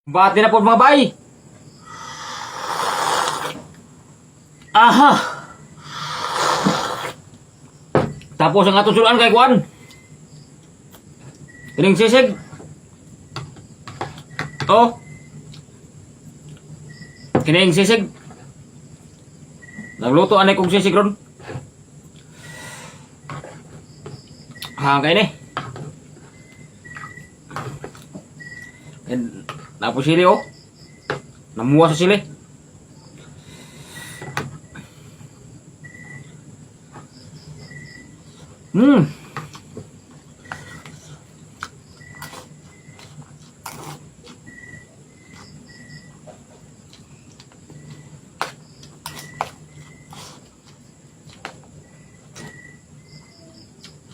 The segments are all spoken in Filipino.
Bati na po mga bay. Aha. Tapos ang atong sulaan kay Kuan. Kining sisig. Oh. Kining sisig. Nagluto anay kong sisig ron. Hangkay ni. And napo sili oh. Namuha sa sili.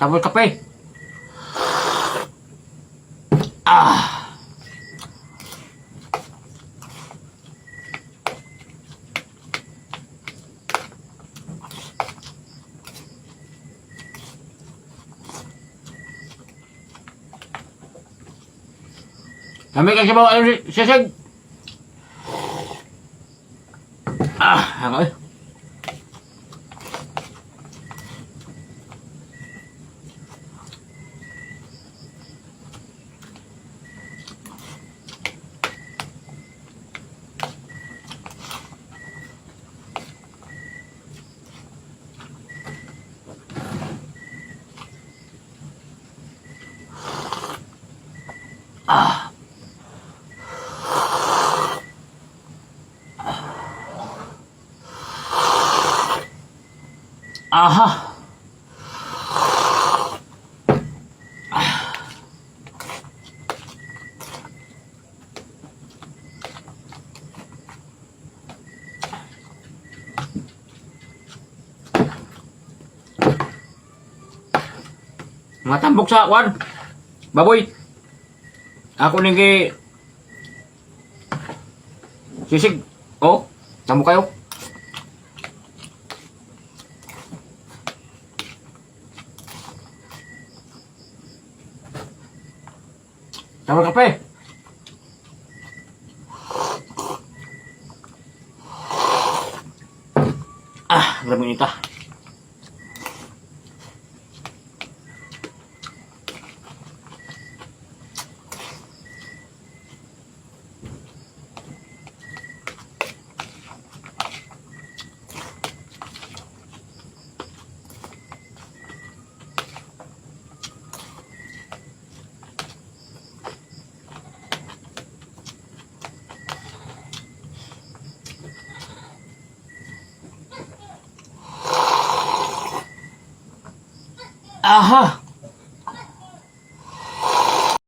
Tapos kape. Ah. Kami kasi bawa sisig. Ah, ano eh. Ah. Aha. Matambok sa Kuan. Baboy. Ako ning sisig. Oh, tambok kayo. Tambok kape. Ah, grabe nita. Aha.